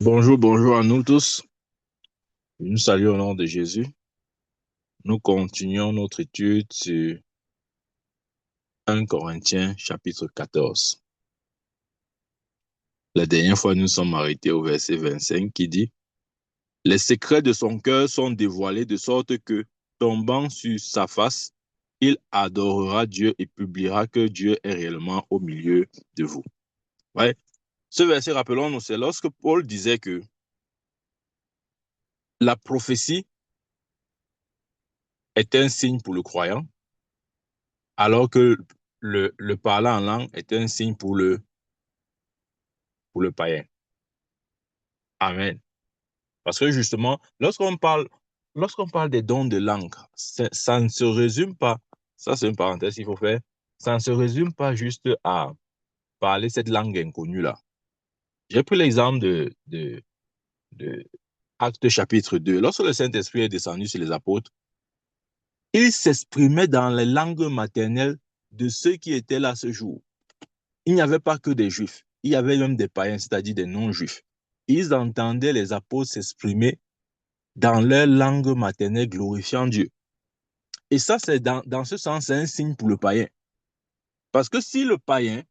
Bonjour, bonjour à nous tous. Nous saluons au nom de Jésus. Nous continuons notre étude sur 1 Corinthiens chapitre 14. La dernière fois, nous sommes arrêtés au verset 25 qui dit: Les secrets de son cœur sont dévoilés de sorte que, tombant sur sa face, il adorera Dieu et publiera que Dieu est réellement au milieu de vous. Ouais. Ce verset, rappelons-nous, c'est lorsque Paul disait que la prophétie est un signe pour le croyant, alors que le parler en langue est un signe pour le païen. Amen. Parce que justement, lorsqu'on parle des dons de langue, ça ne se résume pas, ça c'est une parenthèse qu'il faut faire, ça ne se résume pas juste à parler cette langue inconnue-là. J'ai pris l'exemple de Actes chapitre 2. Lorsque le Saint-Esprit est descendu sur les apôtres, il s'exprimait dans les langues maternelles de ceux qui étaient là ce jour. Il n'y avait pas que des Juifs, il y avait même des païens, c'est-à-dire des non-Juifs. Ils entendaient les apôtres s'exprimer dans leur langue maternelle glorifiant Dieu. Et ça, c'est dans ce sens, c'est un signe pour le païen. Parce que si le païen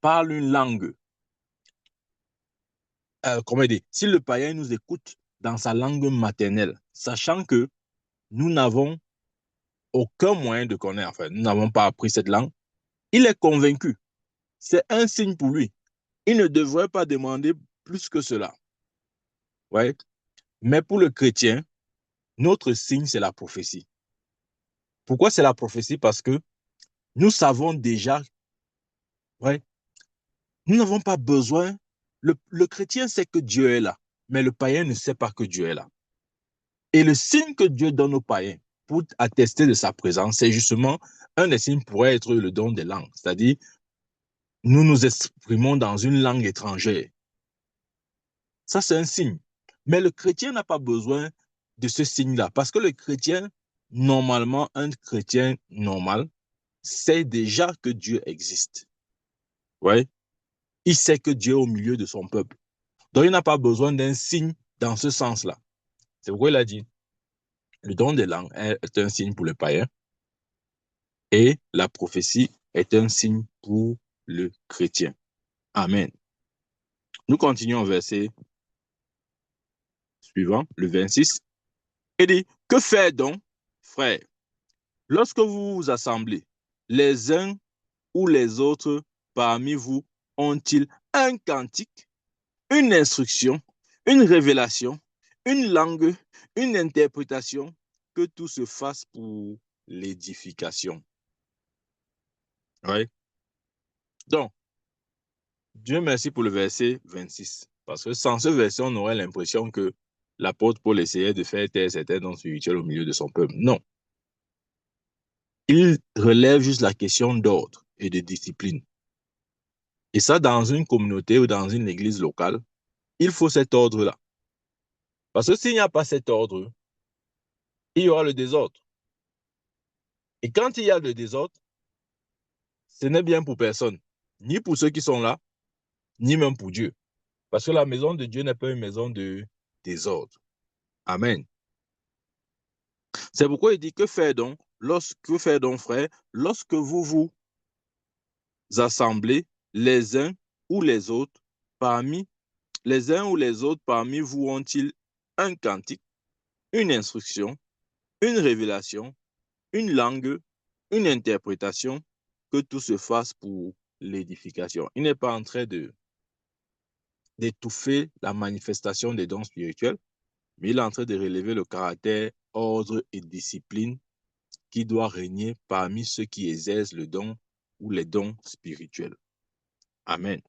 parle une langue, comment dire, si le païen nous écoute dans sa langue maternelle, sachant que nous n'avons aucun moyen de connaître, enfin, nous n'avons pas appris cette langue, il est convaincu. C'est un signe pour lui. Il ne devrait pas demander plus que cela. Ouais. Mais pour le chrétien, notre signe, c'est la prophétie. Pourquoi c'est la prophétie? Parce que nous savons déjà, ouais, nous n'avons pas besoin, le chrétien sait que Dieu est là, mais le païen ne sait pas que Dieu est là. Et le signe que Dieu donne aux païens pour attester de sa présence, c'est justement un des signes pourrait être le don des langues, c'est-à-dire nous nous exprimons dans une langue étrangère. Ça, c'est un signe. Mais le chrétien n'a pas besoin de ce signe-là, parce que le chrétien, normalement, un chrétien normal, sait déjà que Dieu existe. Ouais. Il sait que Dieu est au milieu de son peuple. Donc, il n'a pas besoin d'un signe dans ce sens-là. C'est pourquoi il a dit, le don des langues est un signe pour le païen et la prophétie est un signe pour le chrétien. Amen. Nous continuons au verset suivant, le 26. Il dit, que faire donc, frères, lorsque vous vous assemblez, les uns ou les autres parmi vous ont-ils un cantique, une instruction, une révélation, une langue, une interprétation, que tout se fasse pour l'édification? Oui. Donc, Dieu merci pour le verset 26. Parce que sans ce verset, on aurait l'impression que l'apôtre Paul essayait de faire taire certains dons spirituels au milieu de son peuple. Non. Il relève juste la question d'ordre et de discipline. Et ça, dans une communauté ou dans une église locale, il faut cet ordre-là. Parce que s'il n'y a pas cet ordre, il y aura le désordre. Et quand il y a le désordre, ce n'est bien pour personne, ni pour ceux qui sont là, ni même pour Dieu. Parce que la maison de Dieu n'est pas une maison de désordre. Amen. C'est pourquoi il dit, que faire donc, frère, lorsque vous vous assemblez les uns ou les autres parmi les uns ou les autres parmi vous ont-ils un cantique, une instruction, une révélation, une langue, une interprétation, que tout se fasse pour l'édification. Il n'est pas en train d'étouffer la manifestation des dons spirituels, mais il est en train de relever le caractère, ordre et discipline qui doit régner parmi ceux qui exercent le don ou les dons spirituels. Amen.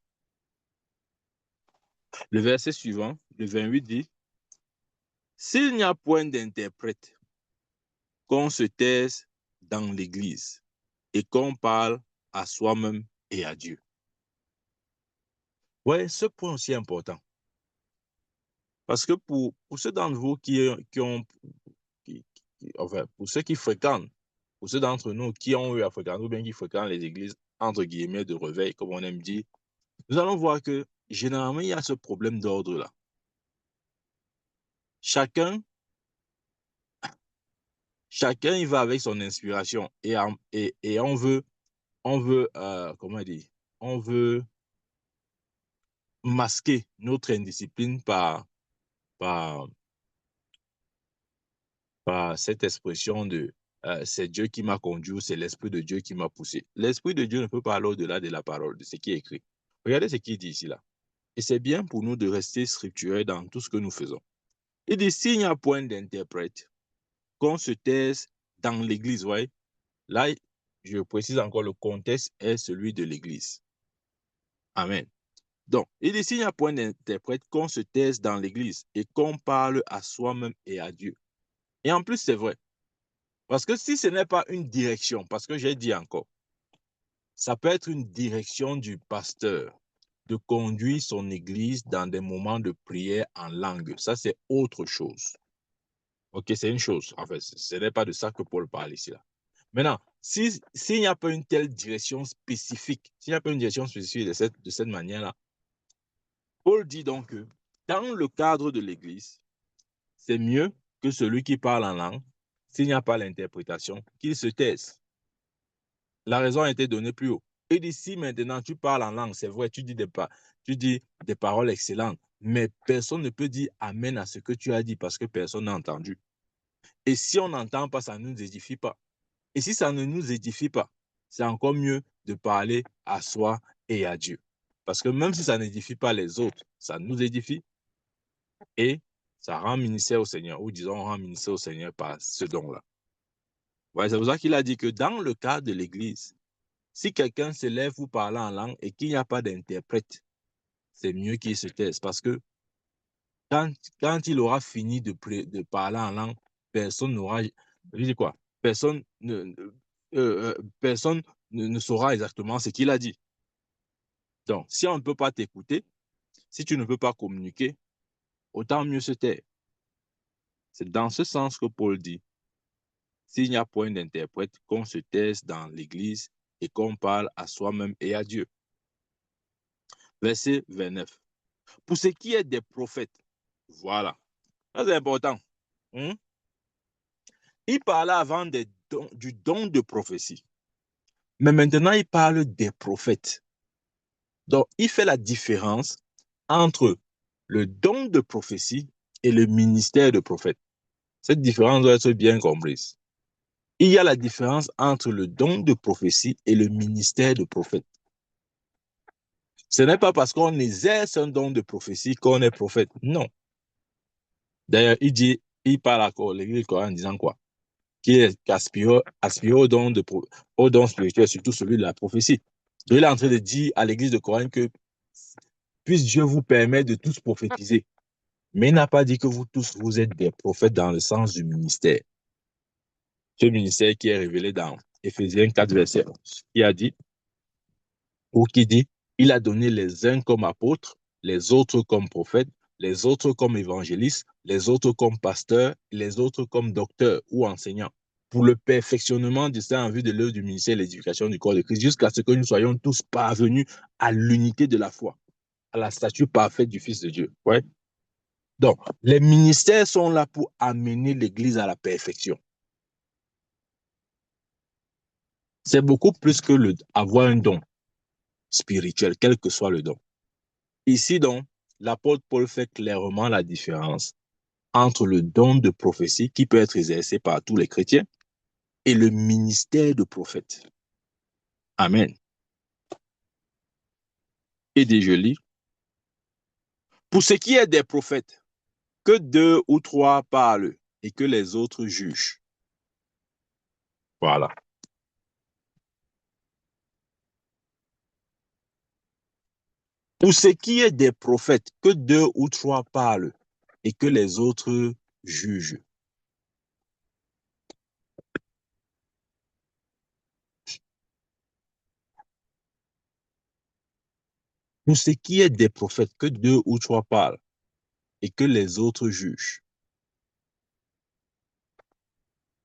Le verset suivant, le 28 dit, s'il n'y a point d'interprète, qu'on se taise dans l'église et qu'on parle à soi-même et à Dieu. Ouais, ce point aussi est important. Parce que pour ceux d'entre vous enfin, pour ceux qui fréquentent, pour ceux d'entre nous qui ont eu à fréquenter ou bien qui fréquentent les églises, entre guillemets, de réveil, comme on aime dire, nous allons voir que généralement, il y a ce problème d'ordre-là. Chacun, il va avec son inspiration et comment dire, on veut masquer notre indiscipline par, par cette expression de c'est Dieu qui m'a conduit ou c'est l'Esprit de Dieu qui m'a poussé. L'Esprit de Dieu ne peut pas aller au-delà de la parole, de ce qui est écrit. Regardez ce qu'il dit ici là. Et c'est bien pour nous de rester scripturels dans tout ce que nous faisons. Il dit, s'il n'y a point d'interprète, qu'on se taise dans l'Église. Ouais. Là, je précise encore, le contexte est celui de l'Église. Amen. Donc, il dit, s'il n'y a point d'interprète, qu'on se taise dans l'Église et qu'on parle à soi-même et à Dieu. Et en plus, c'est vrai. Parce que si ce n'est pas une direction, parce que j'ai dit encore, ça peut être une direction du pasteur de conduire son église dans des moments de prière en langue. Ça, c'est autre chose. OK, c'est une chose. En fait, ce n'est pas de ça que Paul parle ici. Là. Maintenant, s'il n'y a pas une telle direction spécifique, s'il n'y a pas une direction spécifique de cette manière-là, Paul dit donc que dans le cadre de l'église, c'est mieux que celui qui parle en langue, s'il n'y a pas l'interprétation, qu'il se taise. La raison a été donnée plus haut. Et d'ici maintenant, tu parles en langue, c'est vrai, tu dis des paroles excellentes, mais personne ne peut dire amen à ce que tu as dit parce que personne n'a entendu. Et si on n'entend pas, ça ne nous édifie pas. Et si ça ne nous édifie pas, c'est encore mieux de parler à soi et à Dieu. Parce que même si ça n'édifie pas les autres, ça nous édifie et ça rend ministère au Seigneur, ou disons, on rend ministère au Seigneur par ce don-là. Ouais, c'est pour ça qu'il a dit que dans le cas de l'Église, si quelqu'un se lève pour parler en langue et qu'il n'y a pas d'interprète, c'est mieux qu'il se taise. Parce que quand il aura fini de parler en langue, personne n'aura. Je dis quoi? Personne ne saura exactement ce qu'il a dit. Donc, si on ne peut pas t'écouter, si tu ne peux pas communiquer, autant mieux se taire. C'est dans ce sens que Paul dit, s'il n'y a point d'interprète, qu'on se taise dans l'Église et qu'on parle à soi-même et à Dieu. Verset 29. Pour ce qui est des prophètes, voilà, ça c'est important. Il parlait avant du don de prophétie. Mais maintenant, il parle des prophètes. Donc, il fait la différence entre le don de prophétie et le ministère de prophète. Cette différence doit être bien comprise. Il y a la différence entre le don de prophétie et le ministère de prophète. Ce n'est pas parce qu'on exerce un don de prophétie qu'on est prophète. Non. D'ailleurs, il parle à l'Église en disant quoi? Qui aspire au don spirituel, surtout celui de la prophétie. Donc, il est en train de dire à l'Église de Corinthe que puisse Dieu vous permettre de tous prophétiser. Mais il n'a pas dit que vous tous, vous êtes des prophètes dans le sens du ministère. Ce ministère qui est révélé dans Éphésiens 4, verset 11, qui a dit, ou qui dit, il a donné les uns comme apôtres, les autres comme prophètes, les autres comme évangélistes, les autres comme pasteurs, les autres comme docteurs ou enseignants, pour le perfectionnement du saint en vue de l'œuvre du ministère et l'éducation du corps de Christ, jusqu'à ce que nous soyons tous parvenus à l'unité de la foi, à la stature parfaite du Fils de Dieu. Ouais. Donc, les ministères sont là pour amener l'Église à la perfection. C'est beaucoup plus que avoir un don spirituel, quel que soit le don. Ici, donc, l'apôtre Paul fait clairement la différence entre le don de prophétie qui peut être exercé par tous les chrétiens et le ministère de prophète. Amen. Et des jolis. Pour ce qui est des prophètes, que 2 ou 3 parlent et que les autres jugent. Voilà. Pour ce qui est des prophètes, que 2 ou 3 parlent et que les autres jugent. Pour ce qui est des prophètes, que 2 ou 3 parlent et que les autres jugent.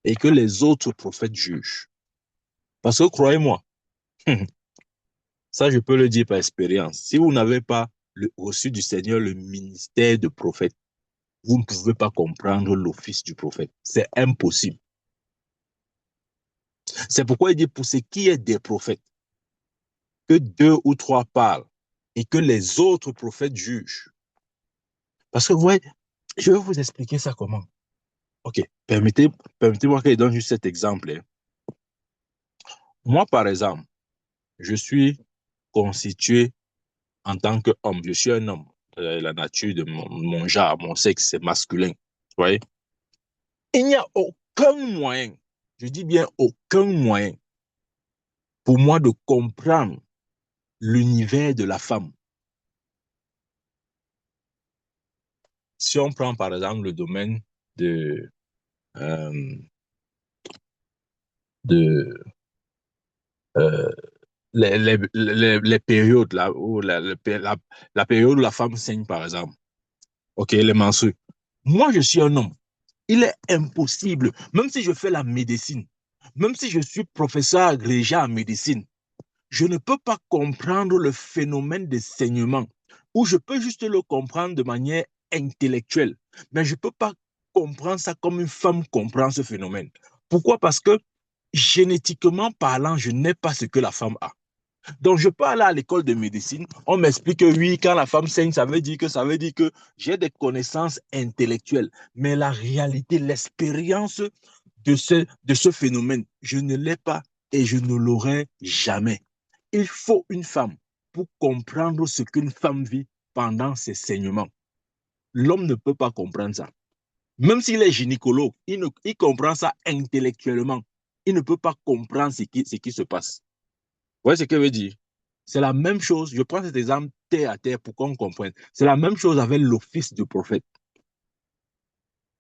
Et que les autres prophètes jugent. Parce que croyez-moi, ça je peux le dire par expérience, si vous n'avez pas reçu du Seigneur le ministère de prophète, vous ne pouvez pas comprendre l'office du prophète. C'est impossible. C'est pourquoi il dit, pour ce qui est des prophètes, que 2 ou 3 parlent et que les autres prophètes jugent. Parce que vous voyez, je vais vous expliquer ça comment. Ok, permettez-moi que je donne juste cet exemple. Moi, par exemple, je suis constitué en tant qu'homme. Je suis un homme. La nature de mon genre, mon sexe, c'est masculin. Vous voyez? Il n'y a aucun moyen, je dis bien aucun moyen, pour moi de comprendre l'univers de la femme. Si on prend par exemple le domaine euh, de euh, les périodes, là, où la période où la femme saigne, par exemple, ok, les menstrues. Moi, je suis un homme. Il est impossible, même si je fais la médecine, même si je suis professeur agrégé en médecine, je ne peux pas comprendre le phénomène de saignement, ou je peux juste le comprendre de manière intellectuelle, mais je ne peux pas comprendre ça comme une femme comprend ce phénomène. Pourquoi? Parce que génétiquement parlant, je n'ai pas ce que la femme a. Donc, je peux aller à l'école de médecine, on m'explique que oui, quand la femme saigne, ça veut dire que j'ai des connaissances intellectuelles. Mais la réalité, l'expérience de ce phénomène, je ne l'ai pas et je ne l'aurai jamais. Il faut une femme pour comprendre ce qu'une femme vit pendant ses saignements. L'homme ne peut pas comprendre ça. Même s'il est gynécologue, il comprend ça intellectuellement. Il ne peut pas comprendre ce qui se passe. Vous voyez ce que je veux dire? C'est la même chose. Je prends cet exemple terre à terre pour qu'on comprenne. C'est la même chose avec l'office du prophète.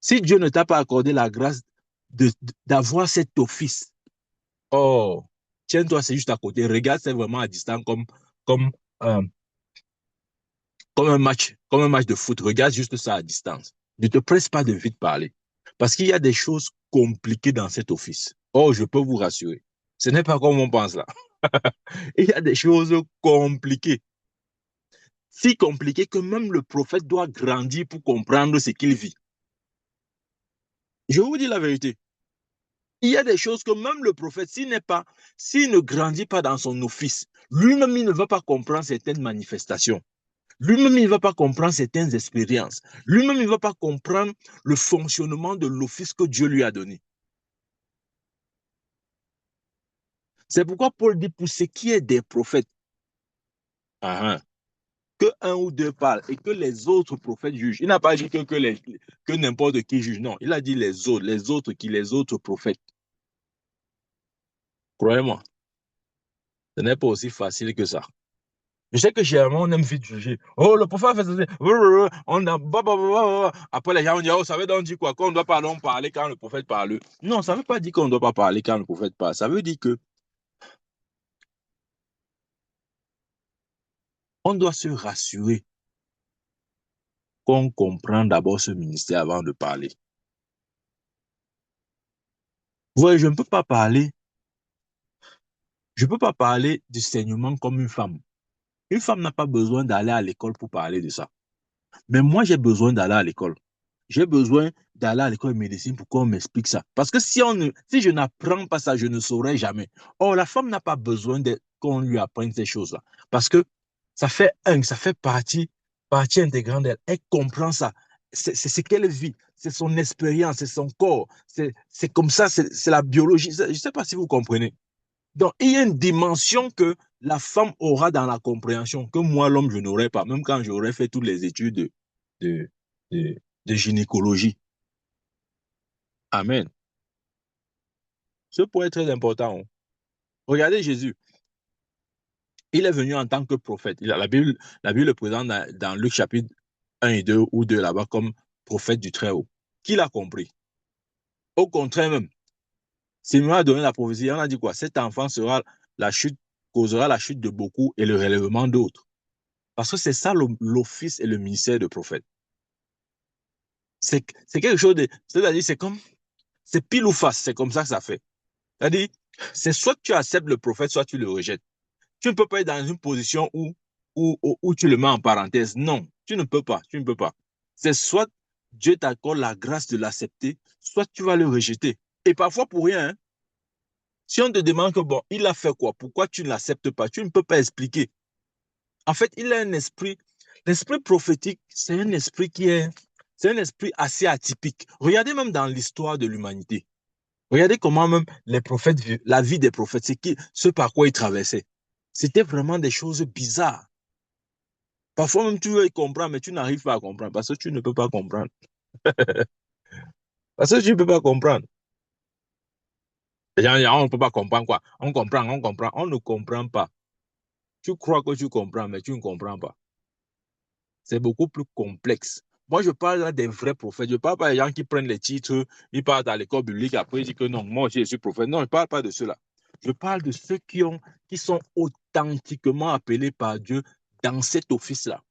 Si Dieu ne t'a pas accordé la grâce d'avoir cet office, oh, tiens-toi, c'est juste à côté. Regarde, c'est vraiment à distance comme, euh, comme un match de foot. Regarde juste ça à distance. Ne te presse pas de vite parler. Parce qu'il y a des choses compliquées dans cet office. Oh, je peux vous rassurer. Ce n'est pas comme on pense là. Il y a des choses compliquées. Si compliquées que même le prophète doit grandir pour comprendre ce qu'il vit. Je vous dis la vérité. Il y a des choses que même le prophète, s'il ne grandit pas dans son office, lui-même, il ne va pas comprendre certaines manifestations. Lui-même, il ne va pas comprendre certaines expériences. Lui-même, il ne va pas comprendre le fonctionnement de l'office que Dieu lui a donné. C'est pourquoi Paul dit, pour ce qui est des prophètes, que un ou deux parlent et que les autres prophètes jugent. Il n'a pas dit que n'importe qui juge. Non, il a dit les autres prophètes. Croyez-moi, ce n'est pas aussi facile que ça. Je sais que généralement, on aime vite juger. Oh, le prophète fait ça. On a... Après, les gens vont dire, oh, ça veut donc dire quoi? Qu'on ne doit pas donc parler quand le prophète parle. Non, ça ne veut pas dire qu'on ne doit pas parler quand le prophète parle. Ça veut dire que on doit se rassurer qu'on comprend d'abord ce ministère avant de parler. Vous voyez, je ne peux pas parler du saignement comme une femme. Une femme n'a pas besoin d'aller à l'école pour parler de ça. Mais moi, j'ai besoin d'aller à l'école. J'ai besoin d'aller à l'école de médecine pour qu'on m'explique ça. Parce que si je n'apprends pas ça, je ne saurais jamais. Or, la femme n'a pas besoin qu'on lui apprenne ces choses-là. Parce que ça fait partie intégrante d'elle. Elle comprend ça. C'est ce qu'elle vit. C'est son expérience, c'est son corps. C'est comme ça, c'est la biologie. Je ne sais pas si vous comprenez. Donc, il y a une dimension que la femme aura dans la compréhension que moi, l'homme, je n'aurais pas, même quand j'aurais fait toutes les études de, de, de gynécologie. Amen. Ce point est très important. Hein. Regardez Jésus. Il est venu en tant que prophète. La Bible le présente dans Luc chapitre 1 et 2 ou 2 là-bas comme prophète du Très-Haut. Qui l'a compris? Au contraire même, Simeon a donné la prophétie. On a dit quoi? Cet enfant causera la chute de beaucoup et le relèvement d'autres. Parce que c'est ça l'office et le ministère de prophète. C'est quelque chose de... C'est-à-dire, c'est pile ou face, c'est comme ça que ça fait. C'est-à-dire, c'est soit tu acceptes le prophète, soit tu le rejettes. Tu ne peux pas être dans une position où ou tu le mets en parenthèse. Non, tu ne peux pas, tu ne peux pas. C'est soit Dieu t'accorde la grâce de l'accepter, soit tu vas le rejeter. Et parfois pour rien, hein. Si on te demande que, bon, il a fait quoi? Pourquoi tu ne l'acceptes pas? Tu ne peux pas expliquer. En fait, il a un esprit. L'esprit prophétique, c'est un esprit assez atypique. Regardez même dans l'histoire de l'humanité. Regardez comment même les prophètes, la vie des prophètes, ce par quoi ils traversaient. C'était vraiment des choses bizarres. Parfois même tu veux comprendre, mais tu n'arrives pas à comprendre parce que tu ne peux pas comprendre. Parce que tu ne peux pas comprendre. Les gens disent, on ne peut pas comprendre quoi. On comprend, on comprend. On ne comprend pas. Tu crois que tu comprends, mais tu ne comprends pas. C'est beaucoup plus complexe. Moi, je parle là des vrais prophètes. Je ne parle pas des gens qui prennent les titres, ils partent à l'école biblique, après ils disent que non, moi aussi je suis prophète. Non, je ne parle pas de ceux-là. Je parle de ceux qui sont authentiquement appelés par Dieu dans cet office-là.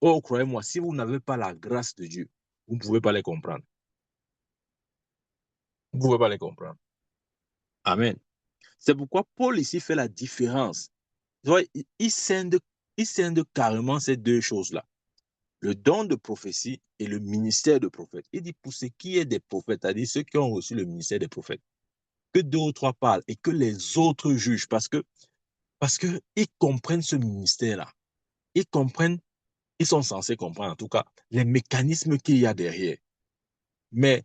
Oh, croyez-moi, si vous n'avez pas la grâce de Dieu, vous ne pouvez pas les comprendre. Vous ne pouvez pas les comprendre. Amen. C'est pourquoi Paul ici fait la différence. Il scinde, il scinde carrément ces deux choses-là. Le don de prophétie et le ministère de prophète. Il dit pour ce qui est des prophètes, c'est-à-dire ceux qui ont reçu le ministère des prophètes, que deux ou trois parlent et que les autres jugent parce que ils comprennent ce ministère-là. Ils comprennent, ils sont censés comprendre en tout cas les mécanismes qu'il y a derrière. Mais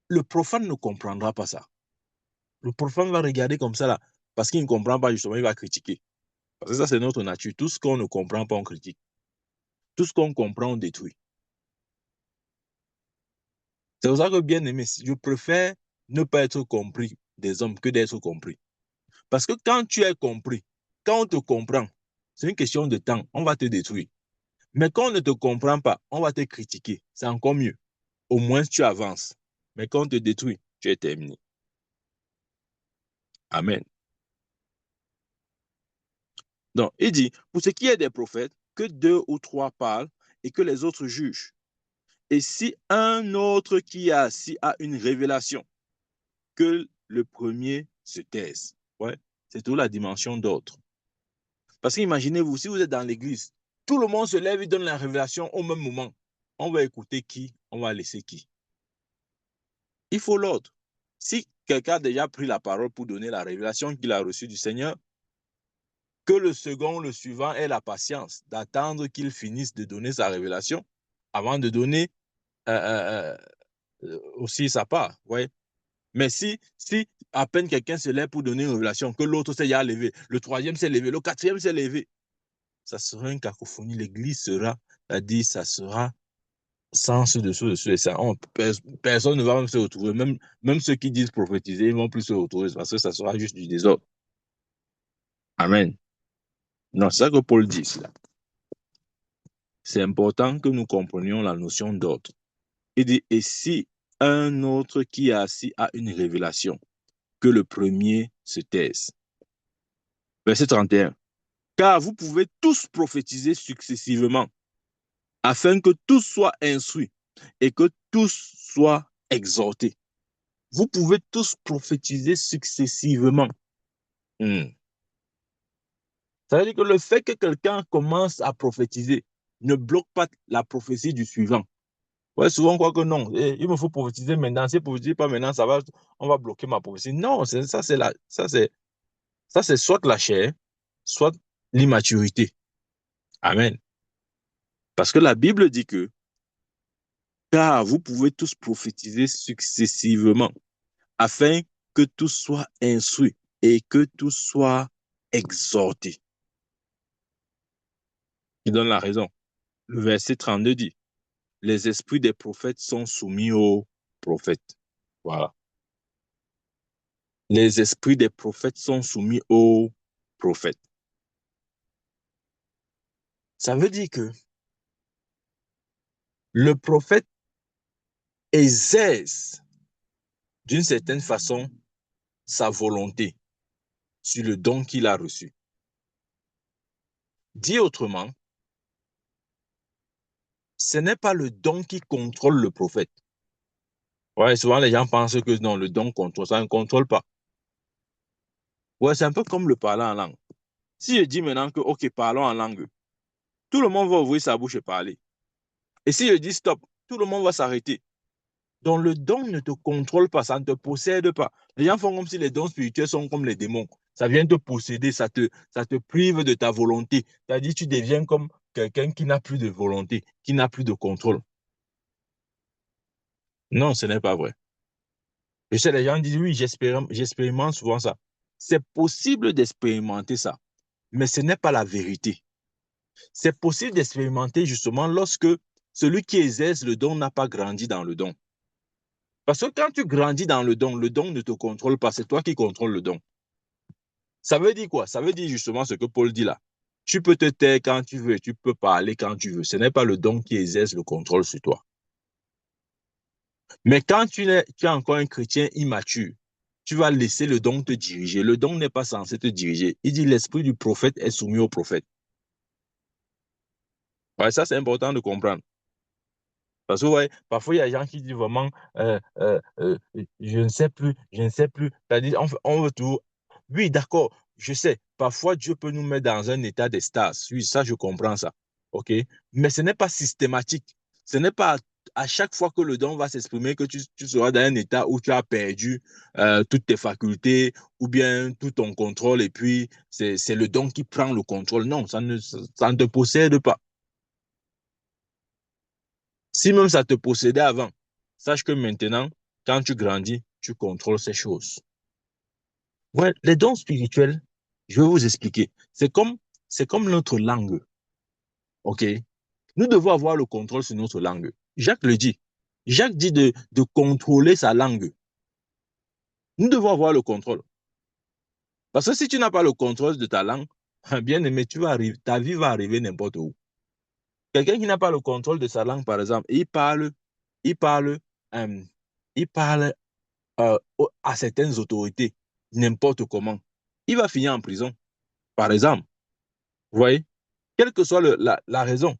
le profane ne comprendra pas ça. Le profane va regarder comme ça là parce qu'il ne comprend pas justement, il va critiquer. Parce que ça c'est notre nature. Tout ce qu'on ne comprend pas, on critique. Tout ce qu'on comprend, on détruit. C'est pour ça que, bien aimé, je préfère ne pas être compris des hommes que d'être compris. Parce que quand tu es compris, quand on te comprend, c'est une question de temps, on va te détruire. Mais quand on ne te comprend pas, on va te critiquer. C'est encore mieux. Au moins, tu avances. Mais quand on te détruit, tu es terminé. Amen. Donc, il dit, pour ce qui est des prophètes, que deux ou trois parlent et que les autres jugent. Et si un autre qui est assis a une révélation, que le premier se taise. Ouais, c'est toute la dimension d'autre. Parce qu'imaginez-vous, si vous êtes dans l'église, tout le monde se lève et donne la révélation au même moment. On va écouter qui, on va laisser qui. Il faut l'ordre. Si quelqu'un a déjà pris la parole pour donner la révélation qu'il a reçue du Seigneur, que le second, le suivant ait la patience d'attendre qu'il finisse de donner sa révélation avant de donner aussi sa part. Ouais. Mais si à peine quelqu'un se lève pour donner une révélation, que l'autre s'est déjà levé, le troisième s'est levé, le quatrième s'est levé, ça sera une cacophonie. L'église sera, c'est-à-dire, ça sera sans dessous et ça. Personne ne va même se retrouver. Même ceux qui disent prophétiser, ils ne vont plus se retrouver parce que ça sera juste du désordre. Amen. Non, c'est ça que Paul dit là. C'est important que nous comprenions la notion d'ordre. Il dit, et si un autre qui est assis a une révélation, que le premier se taise. Verset 31. Car vous pouvez tous prophétiser successivement, afin que tous soient instruits et que tous soient exhortés. Vous pouvez tous prophétiser successivement. Ça veut dire que le fait que quelqu'un commence à prophétiser ne bloque pas la prophétie du suivant. Ouais, souvent on croit que non, il me faut prophétiser maintenant. Si je ne prophétise pas maintenant, on va bloquer ma prophétie. Non, ça c'est soit la chair, soit l'immaturité. Amen. Parce que la Bible dit que car vous pouvez tous prophétiser successivement, afin que tous soient instruits et que tous soient exhortés. Il donne la raison. Le verset 32 dit, les esprits des prophètes sont soumis aux prophètes. Voilà. Les esprits des prophètes sont soumis aux prophètes. Ça veut dire que le prophète exerce d'une certaine façon sa volonté sur le don qu'il a reçu. Dit autrement, ce n'est pas le don qui contrôle le prophète. Ouais, souvent les gens pensent que non, le don contrôle, ça ne contrôle pas. Ouais, c'est un peu comme le parler en langue. Si je dis maintenant que, ok, parlons en langue, tout le monde va ouvrir sa bouche et parler. Et si je dis stop, tout le monde va s'arrêter. Donc le don ne te contrôle pas, ça ne te possède pas. Les gens font comme si les dons spirituels sont comme les démons. Ça vient te posséder, ça te prive de ta volonté. C'est-à-dire tu deviens comme quelqu'un qui n'a plus de volonté, qui n'a plus de contrôle. Non, ce n'est pas vrai. Je sais, les gens disent, oui, j'expérimente souvent ça. C'est possible d'expérimenter ça, mais ce n'est pas la vérité. C'est possible d'expérimenter justement lorsque celui qui exerce le don n'a pas grandi dans le don. Parce que quand tu grandis dans le don ne te contrôle pas, c'est toi qui contrôles le don. Ça veut dire quoi? Ça veut dire justement ce que Paul dit là. Tu peux te taire quand tu veux, tu peux parler quand tu veux. Ce n'est pas le don qui exerce le contrôle sur toi. Mais quand tu es encore un chrétien immature, tu vas laisser le don te diriger. Le don n'est pas censé te diriger. Il dit l'esprit du prophète est soumis au prophète. Ouais, ça, c'est important de comprendre. Parce que ouais, parfois, il y a des gens qui disent vraiment, je ne sais plus, je ne sais plus. C'est-à-dire, on veut tout. Oui, d'accord, je sais. Parfois, Dieu peut nous mettre dans un état d'extase. Oui, ça, je comprends ça. OK? Mais ce n'est pas systématique. Ce n'est pas à chaque fois que le don va s'exprimer que tu seras dans un état où tu as perdu toutes tes facultés ou bien tout ton contrôle et puis c'est le don qui prend le contrôle. Non, ça ne te possède pas. Si même ça te possédait avant, sache que maintenant, quand tu grandis, tu contrôles ces choses. Ouais, les dons spirituels, je vais vous expliquer. C'est comme notre langue. OK? Nous devons avoir le contrôle sur notre langue. Jacques le dit. Jacques dit de contrôler sa langue. Nous devons avoir le contrôle. Parce que si tu n'as pas le contrôle de ta langue, bien aimé, ta vie va arriver n'importe où. Quelqu'un qui n'a pas le contrôle de sa langue, par exemple, il parle, euh, il parle à certaines autorités, n'importe comment, il va finir en prison, par exemple. Vous voyez? Quelle que soit la raison.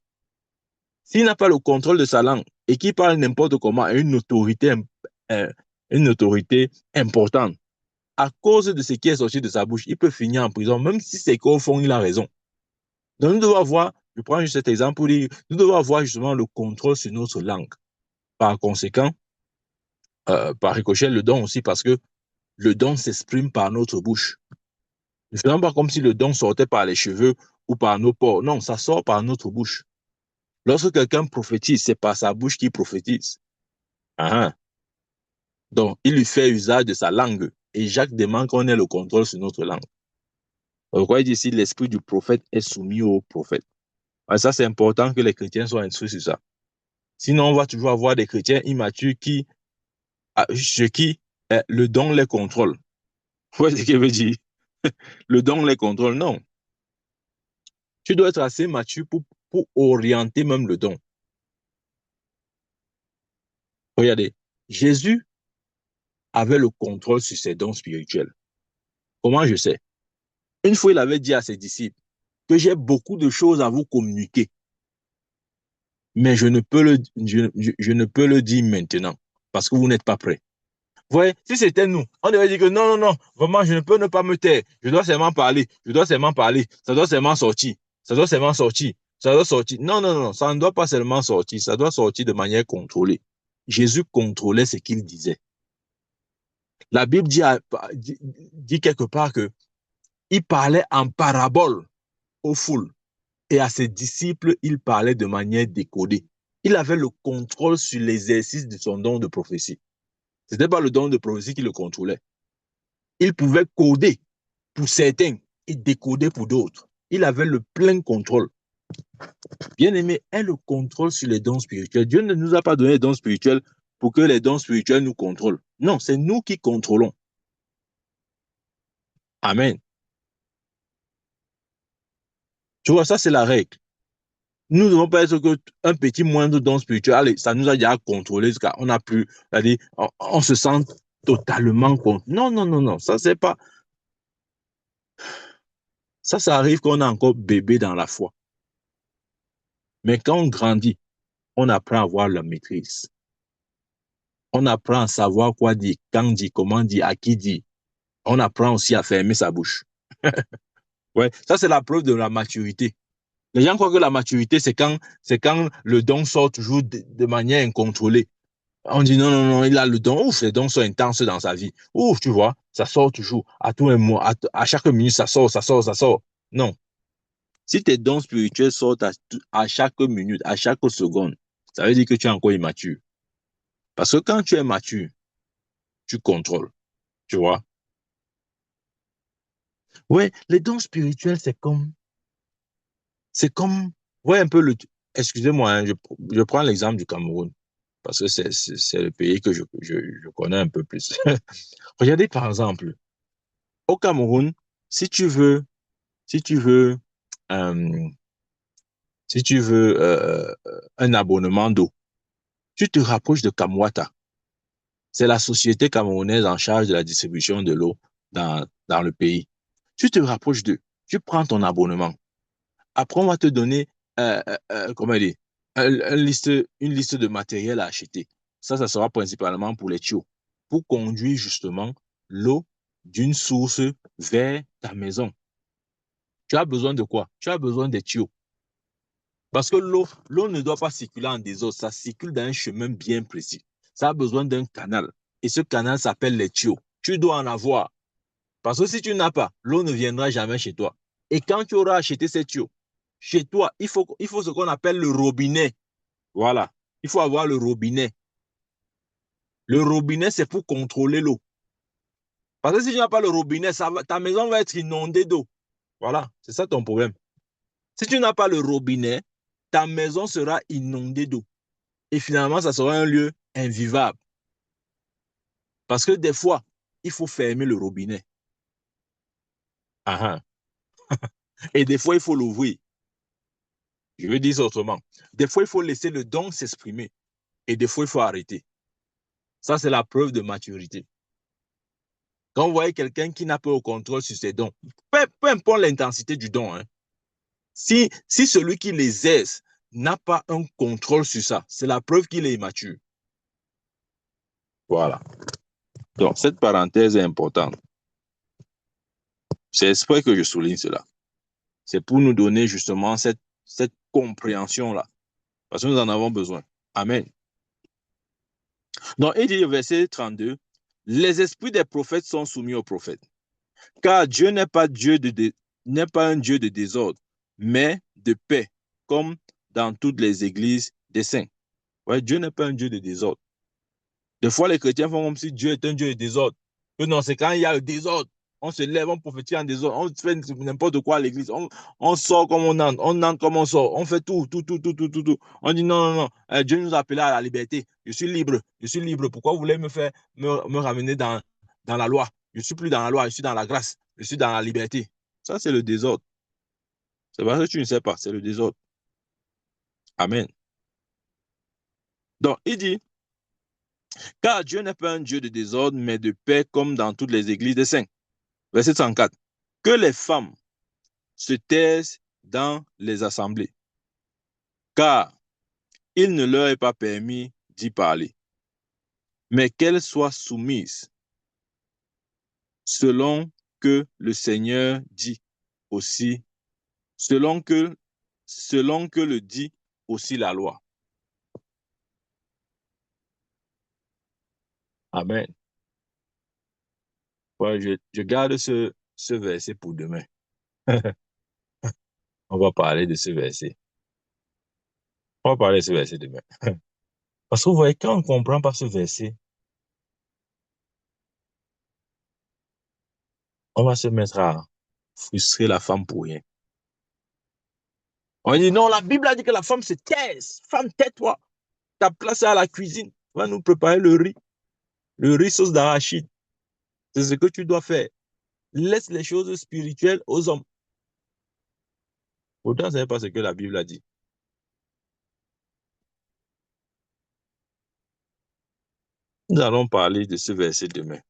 S'il n'a pas le contrôle de sa langue et qu'il parle n'importe comment à euh, une autorité importante, à cause de ce qui est sorti de sa bouche, il peut finir en prison, même si c'est qu'au fond, il a raison. Donc, nous devons avoir, je prends juste cet exemple pour dire, nous devons avoir justement le contrôle sur notre langue. Par conséquent, par ricochet, le don aussi, parce que le don s'exprime par notre bouche. Ne faisons pas comme si le don sortait par les cheveux ou par nos pores. Non, ça sort par notre bouche. Lorsque quelqu'un prophétise, c'est par sa bouche qu'il prophétise. Ah. Donc, il lui fait usage de sa langue. Et Jacques demande qu'on ait le contrôle sur notre langue. Pourquoi il dit ici, l'esprit du prophète est soumis au prophète. Alors ça, c'est important que les chrétiens soient instruits sur ça. Sinon, on va toujours avoir des chrétiens immatures chez qui le don les contrôle. Vous voyez ce qu'il veut dire? Le don les contrôle, non. Tu dois être assez mature pour orienter même le don. Regardez, Jésus avait le contrôle sur ses dons spirituels. Comment je sais? Une fois, il avait dit à ses disciples que j'ai beaucoup de choses à vous communiquer, mais je ne peux le dire maintenant parce que vous n'êtes pas prêts. Vous voyez, si c'était nous, on devait dire que non, non, non, vraiment, je ne peux ne pas me taire. Je dois seulement parler. Je dois seulement parler. Ça doit seulement sortir. Ça doit seulement sortir. Ça doit sortir. Non, non, non, ça ne doit pas seulement sortir. Ça doit sortir de manière contrôlée. Jésus contrôlait ce qu'il disait. La Bible dit quelque part que il parlait en parabole aux foules et à ses disciples, il parlait de manière décodée. Il avait le contrôle sur l'exercice de son don de prophétie. Ce n'était pas le don de prophétie qui le contrôlait. Il pouvait coder pour certains et décoder pour d'autres. Il avait le plein contrôle. Bien-aimé, est le contrôle sur les dons spirituels. Dieu ne nous a pas donné les dons spirituels pour que les dons spirituels nous contrôlent. Non, c'est nous qui contrôlons. Amen. Tu vois, ça, c'est la règle. Nous ne devons pas être qu'un petit moindre don spirituel. Allez, ça nous a déjà contrôlé jusqu'à on a plus, on se sent totalement contre. Non, non, non, non. Ça, c'est pas. Ça arrive quand on est encore bébé dans la foi. Mais quand on grandit, on apprend à avoir la maîtrise. On apprend à savoir quoi dire, quand dire, comment dire, à qui dire. On apprend aussi à fermer sa bouche. Ouais, ça, c'est la preuve de la maturité. Les gens croient que la maturité, c'est quand le don sort toujours de manière incontrôlée. On dit non, non, non, il a le don. Ouf, les dons sont intenses dans sa vie. Ouf, tu vois, ça sort toujours. À tout un mois, à chaque minute, ça sort, ça sort, ça sort. Non. Si tes dons spirituels sortent à chaque minute, à chaque seconde, ça veut dire que tu es encore immature. Parce que quand tu es mature, tu contrôles. Tu vois? Ouais, les dons spirituels, c'est comme, ouais, un peu excusez-moi, hein, je prends l'exemple du Cameroun, parce que c'est le pays que je connais un peu plus. Regardez par exemple, au Cameroun, si tu veux, si tu veux, euh, si tu veux un abonnement d'eau, tu te rapproches de Kamwata. C'est la société camerounaise en charge de la distribution de l'eau dans le pays. Tu te rapproches d'eux, tu prends ton abonnement. Après, on va te donner, comment dire, une liste de matériel à acheter. Ça sera principalement pour les tuyaux, pour conduire justement l'eau d'une source vers ta maison. Tu as besoin de quoi? Tu as besoin des tuyaux. Parce que l'eau ne doit pas circuler en désordre, ça circule dans un chemin bien précis. Ça a besoin d'un canal. Et ce canal s'appelle les tuyaux. Tu dois en avoir. Parce que si tu n'as pas, l'eau ne viendra jamais chez toi. Et quand tu auras acheté ces tuyaux, chez toi, il faut ce qu'on appelle le robinet. Voilà. Il faut avoir le robinet. Le robinet, c'est pour contrôler l'eau. Parce que si tu n'as pas le robinet, ta maison va être inondée d'eau. Voilà. C'est ça ton problème. Si tu n'as pas le robinet, ta maison sera inondée d'eau. Et finalement, ça sera un lieu invivable. Parce que des fois, il faut fermer le robinet. Ah, ah. Et des fois, il faut l'ouvrir. Je veux dire ça autrement. Des fois, il faut laisser le don s'exprimer. Et des fois, il faut arrêter. Ça, c'est la preuve de maturité. Quand vous voyez quelqu'un qui n'a pas au contrôle sur ses dons, peu importe l'intensité du don, hein, si celui qui les exerce n'a pas un contrôle sur ça, c'est la preuve qu'il est immature. Voilà. Donc, cette parenthèse est importante. C'est exprès que je souligne cela. C'est pour nous donner justement cette compréhension-là. Parce que nous en avons besoin. Amen. Donc, il dit au verset 32, les esprits des prophètes sont soumis aux prophètes. Car Dieu n'est pas n'est pas un Dieu de désordre, mais de paix, comme dans toutes les églises des saints. Ouais, Dieu n'est pas un Dieu de désordre. Des fois, les chrétiens font comme si Dieu est un Dieu de désordre. Que non, c'est quand il y a le désordre. On se lève, on prophétise en désordre, on fait n'importe quoi à l'église. On sort comme on entre comme on sort. On fait tout, tout, tout, tout, tout, tout, tout. On dit non, non, non. Dieu nous a appelés à la liberté. Je suis libre, je suis libre. Pourquoi vous voulez me ramener dans la loi? Je ne suis plus dans la loi, je suis dans la grâce. Je suis dans la liberté. Ça, c'est le désordre. C'est parce que tu ne sais pas, c'est le désordre. Amen. Donc, il dit, car Dieu n'est pas un Dieu de désordre, mais de paix, comme dans toutes les églises des saints. Verset 34. Que les femmes se taisent dans les assemblées, car il ne leur est pas permis d'y parler, mais qu'elles soient soumises, selon que le Seigneur dit aussi, selon que, selon que le dit aussi la loi. Amen. Ouais, je garde ce verset pour demain. On va parler de ce verset. On va parler de ce verset demain. Parce que vous voyez, quand on ne comprend pas ce verset, on va se mettre à frustrer la femme pour rien. On dit non, la Bible a dit que la femme se taise. Femme, tais-toi. Ta place est à la cuisine. Va nous préparer le riz sauce d'arachide. C'est ce que tu dois faire. Laisse les choses spirituelles aux hommes. Pourtant, ce n'est pas ce que la Bible a dit. Nous allons parler de ce verset demain.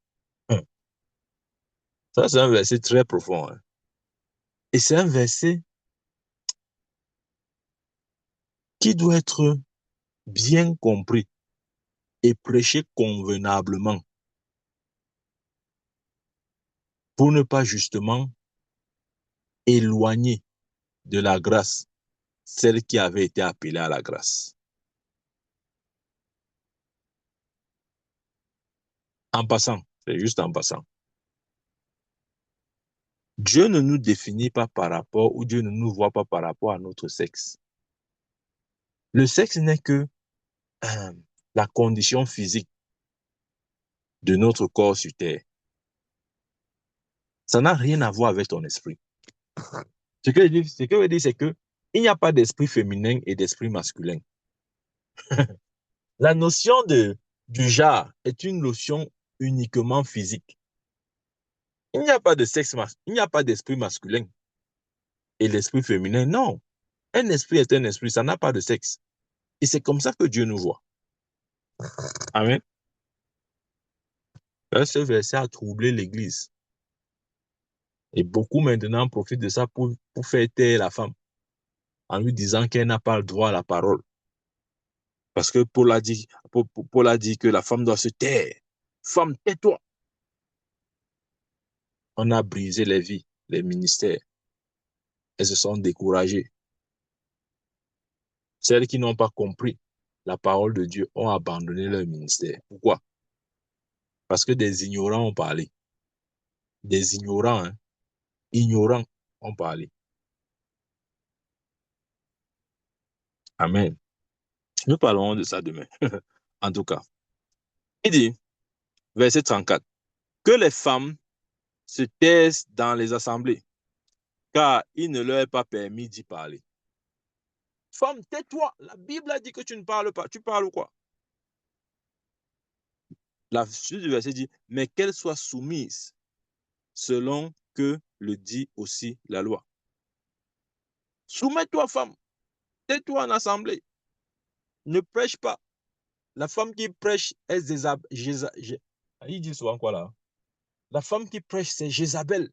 Ça, c'est un verset très profond, hein. Et c'est un verset qui doit être bien compris et prêché convenablement pour ne pas justement éloigner de la grâce celle qui avait été appelée à la grâce. En passant, c'est juste en passant. Dieu ne nous définit pas par rapport, ou Dieu ne nous voit pas par rapport à notre sexe. Le sexe n'est que la condition physique de notre corps sur Terre. Ça n'a rien à voir avec ton esprit. Ce que je veux dire, c'est que il n'y a pas d'esprit féminin et d'esprit masculin. La notion du genre est une notion uniquement physique. Il n'y a pas de sexe, il n'y a pas d'esprit masculin et l'esprit féminin. Non. Un esprit est un esprit, ça n'a pas de sexe. Et c'est comme ça que Dieu nous voit. Amen. Ce verset a troublé l'Église. Et beaucoup maintenant profitent de ça pour faire taire la femme, en lui disant qu'elle n'a pas le droit à la parole. Parce que Paul a dit que la femme doit se taire. Femme, tais-toi. On a brisé les vies, les ministères. Elles se sont découragées. Celles qui n'ont pas compris la parole de Dieu ont abandonné leur ministère. Pourquoi? Parce que des ignorants ont parlé. Des ignorants, hein, ignorants ont parlé. Amen. Nous parlerons de ça demain. En tout cas, il dit, verset 34, que les femmes se taisent dans les assemblées, car il ne leur est pas permis d'y parler. Femme, tais-toi. La Bible a dit que tu ne parles pas. Tu parles quoi? La suite du verset dit, mais qu'elles soient soumises selon que le dit aussi la loi. Soumets-toi, femme. Tais-toi en assemblée. Ne prêche pas. La femme qui prêche est Jézabel. Il dit souvent quoi là? La femme qui prêche, c'est Jézabel.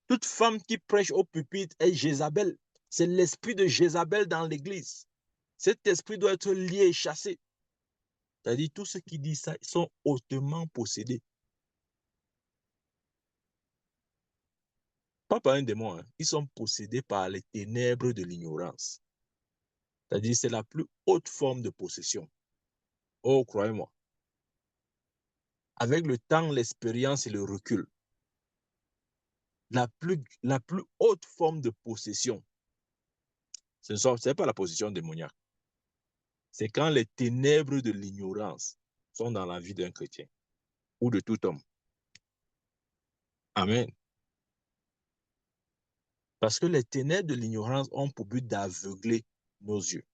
Toute femme qui prêche au pupitre est Jézabel. C'est l'esprit de Jézabel dans l'église. Cet esprit doit être lié et chassé. C'est-à-dire, tous ceux qui disent ça, ils sont hautement possédés. Pas par un démon, hein. Ils sont possédés par les ténèbres de l'ignorance. C'est-à-dire, c'est la plus haute forme de possession. Oh, croyez-moi. Avec le temps, l'expérience et le recul, la plus haute forme de possession, ce n'est pas la possession démoniaque. C'est quand les ténèbres de l'ignorance sont dans la vie d'un chrétien ou de tout homme. Amen. Parce que les ténèbres de l'ignorance ont pour but d'aveugler nos yeux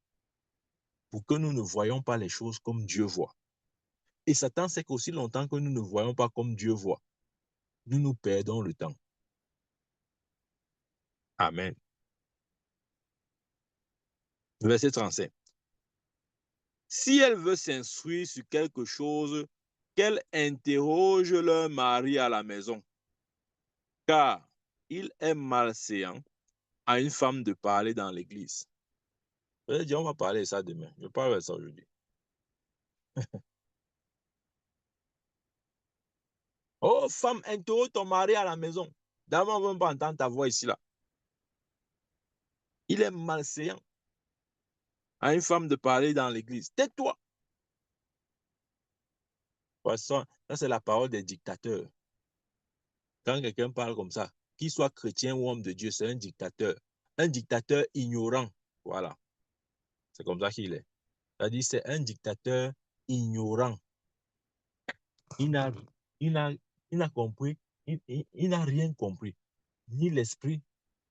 pour que nous ne voyions pas les choses comme Dieu voit. Et Satan sait qu'aussi longtemps que nous ne voyons pas comme Dieu voit, nous perdons le temps. Amen. Verset 35. Si elle veut s'instruire sur quelque chose, qu'elle interroge leur mari à la maison, car il est malséant à une femme de parler dans l'église. Je vais dire, on va parler de ça demain. Je parle de ça aujourd'hui. Oh, femme, interroge ton mari à la maison. D'abord, on ne veut pas entendre ta voix ici, là. Il est malséant à une femme de parler dans l'église. Tais-toi. Ça, c'est la parole des dictateurs. Quand quelqu'un parle comme ça, qu'il soit chrétien ou homme de Dieu, c'est un dictateur. Un dictateur ignorant. Voilà. C'est comme ça qu'il est. C'est-à-dire, c'est un dictateur ignorant. Il n'a compris, il n'a rien compris. Ni l'esprit,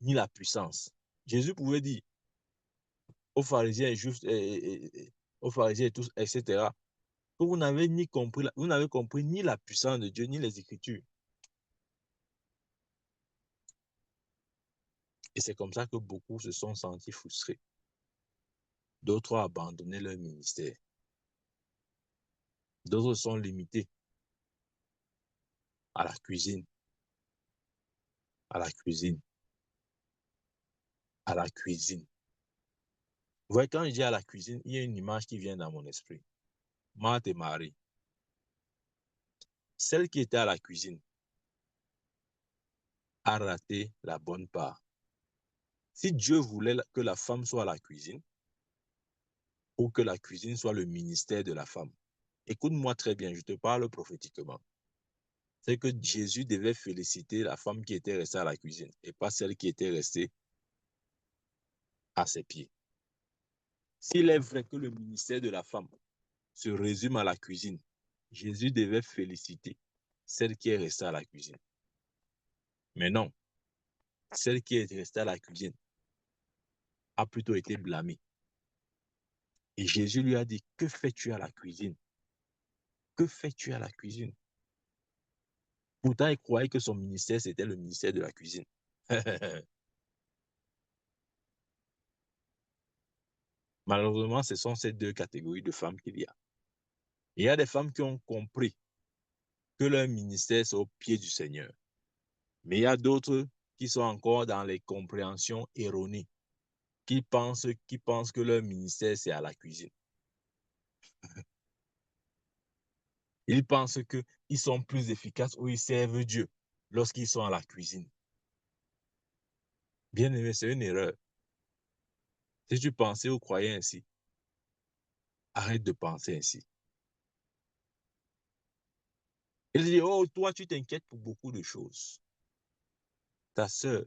ni la puissance. Jésus pouvait dire aux pharisiens aux pharisiens et tous, etc., que vous n'avez compris, vous n'avez compris ni la puissance de Dieu, ni les Écritures. Et c'est comme ça que beaucoup se sont sentis frustrés. D'autres ont abandonné leur ministère. D'autres sont limités à la cuisine, à la cuisine, à la cuisine. Vous voyez, quand je dis à la cuisine, il y a une image qui vient dans mon esprit. Marthe et Marie. Celle qui était à la cuisine a raté la bonne part. Si Dieu voulait que la femme soit à la cuisine, ou que la cuisine soit le ministère de la femme, écoute-moi très bien, je te parle prophétiquement. C'est que Jésus devait féliciter la femme qui était restée à la cuisine et pas celle qui était restée à ses pieds. S'il est vrai que le ministère de la femme se résume à la cuisine, Jésus devait féliciter celle qui est restée à la cuisine. Mais non, celle qui est restée à la cuisine a plutôt été blâmée. Et Jésus lui a dit, que fais-tu à la cuisine? Que fais-tu à la cuisine? Pourtant, il croyait que son ministère, c'était le ministère de la cuisine. Malheureusement, ce sont ces deux catégories de femmes qu'il y a. Il y a des femmes qui ont compris que leur ministère, c'est au pied du Seigneur. Mais il y a d'autres qui sont encore dans les compréhensions erronées, qui pensent que leur ministère, c'est à la cuisine. Ils pensent qu'ils sont plus efficaces ou ils servent Dieu lorsqu'ils sont à la cuisine. Bien aimé, c'est une erreur. Si tu pensais ou croyais ainsi, arrête de penser ainsi. Il dit, oh, toi, tu t'inquiètes pour beaucoup de choses. Ta sœur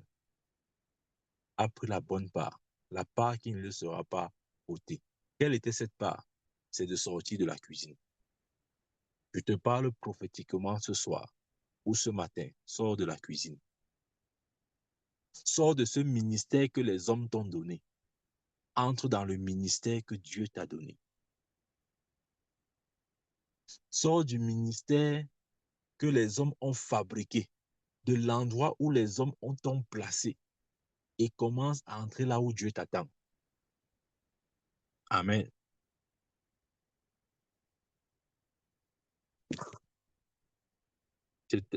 a pris la bonne part, la part qui ne le sera pas ôtée. Quelle était cette part? C'est de sortir de la cuisine. Je te parle prophétiquement ce soir ou ce matin. Sors de la cuisine. Sors de ce ministère que les hommes t'ont donné. Entre dans le ministère que Dieu t'a donné. Sors du ministère que les hommes ont fabriqué, de l'endroit où les hommes t'ont placé et commence à entrer là où Dieu t'attend. Amen.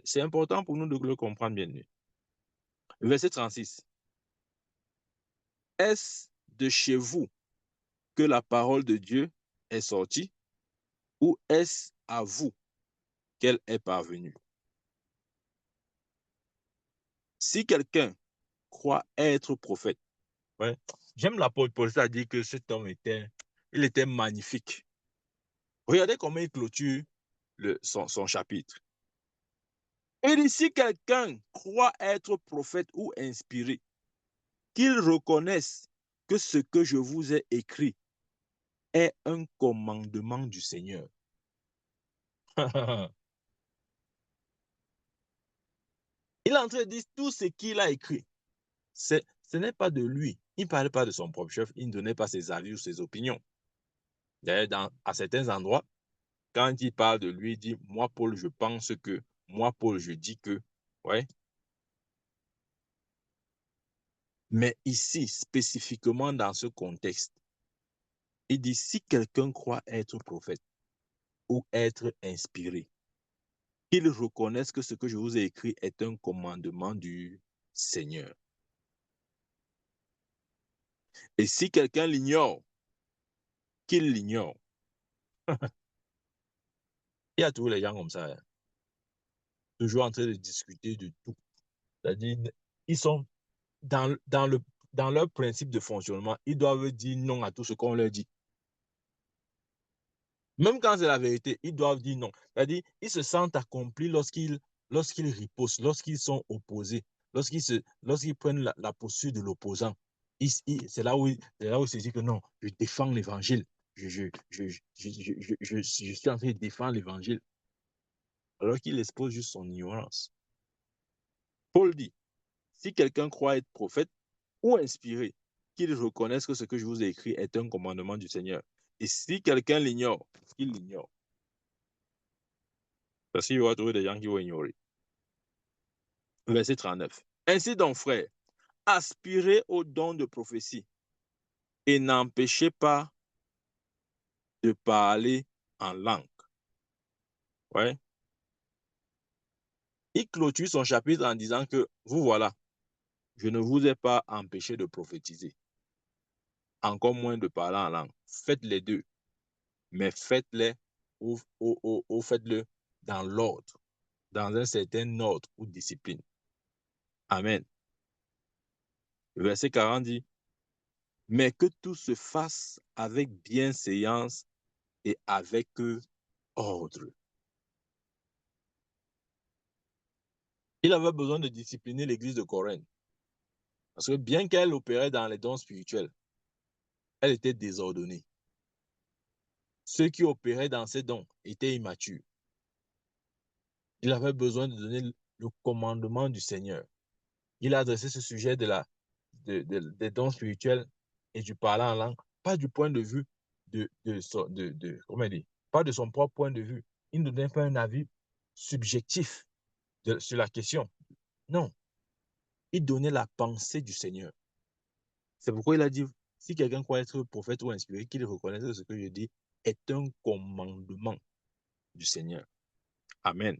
C'est important pour nous de le comprendre bien. Verset 36. Est-ce de chez vous que la parole de Dieu est sortie ou est-ce à vous qu'elle est parvenue? Si quelqu'un croit être prophète, ouais, j'aime l'apôtre Paul, c'est-à-dire que cet homme il était magnifique. Regardez comment il clôture son chapitre. Il dit, si quelqu'un croit être prophète ou inspiré, qu'il reconnaisse que ce que je vous ai écrit est un commandement du Seigneur. Il est en train de dire tout ce qu'il a écrit. Ce n'est pas de lui. Il ne parlait pas de son propre chef. Il ne donnait pas ses avis ou ses opinions. D'ailleurs, à certains endroits, quand il parle de lui, il dit, moi, Paul, je pense que, moi, Paul, je dis que. Ouais. Mais ici, spécifiquement dans ce contexte, il dit, si quelqu'un croit être prophète ou être inspiré, qu'il reconnaisse que ce que je vous ai écrit est un commandement du Seigneur. Et si quelqu'un l'ignore, qu'il l'ignore. Il y a tous les gens comme ça, hein, toujours en train de discuter de tout. C'est-à-dire, ils sont dans leur principe de fonctionnement, ils doivent dire non à tout ce qu'on leur dit. Même quand c'est la vérité, ils doivent dire non. C'est-à-dire, ils se sentent accomplis lorsqu'ils ripostent, lorsqu'ils sont opposés, lorsqu'ils prennent la posture de l'opposant. C'est là où il se dit que non, je défends l'évangile. Je suis en train de défendre l'évangile. Alors qu'il expose juste son ignorance. Paul dit, si quelqu'un croit être prophète ou inspiré, qu'il reconnaisse que ce que je vous ai écrit est un commandement du Seigneur. Et si quelqu'un l'ignore, qu'il l'ignore. Parce qu'il y aura toujours des gens qui vont ignorer. Verset 39. Ainsi donc, frère, aspirez au don de prophétie et n'empêchez pas de parler en langue. Ouais. Il clôture son chapitre en disant que, vous voilà, je ne vous ai pas empêché de prophétiser, encore moins de parler en langue. Faites les deux, mais faites-les ou faites-le dans l'ordre, dans un certain ordre ou discipline. Amen. Le verset 40 dit, mais que tout se fasse avec bienséance et avec ordre. Il avait besoin de discipliner l'église de Corinthe. Parce que bien qu'elle opérait dans les dons spirituels, elle était désordonnée. Ceux qui opéraient dans ces dons étaient immatures. Il avait besoin de donner le commandement du Seigneur. Il a adressé ce sujet des dons spirituels et du parler en langue, pas du point de vue comment dire, pas de son propre point de vue. Il ne donnait pas un avis subjectif sur la question. Non, il donnait la pensée du Seigneur. C'est pourquoi il a dit, si quelqu'un croit être prophète ou inspiré, qu'il reconnaisse que ce que je dis est un commandement du Seigneur. Amen.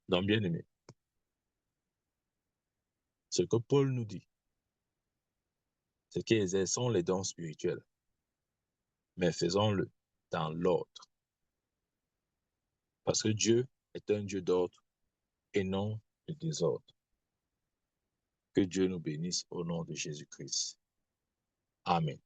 Donc, bien aimé, ce que Paul nous dit, c'est qu'exerçons les dons spirituels, mais faisons-le dans l'ordre. Parce que Dieu est un Dieu d'ordre et non de désordre. Que Dieu nous bénisse au nom de Jésus-Christ. Amen.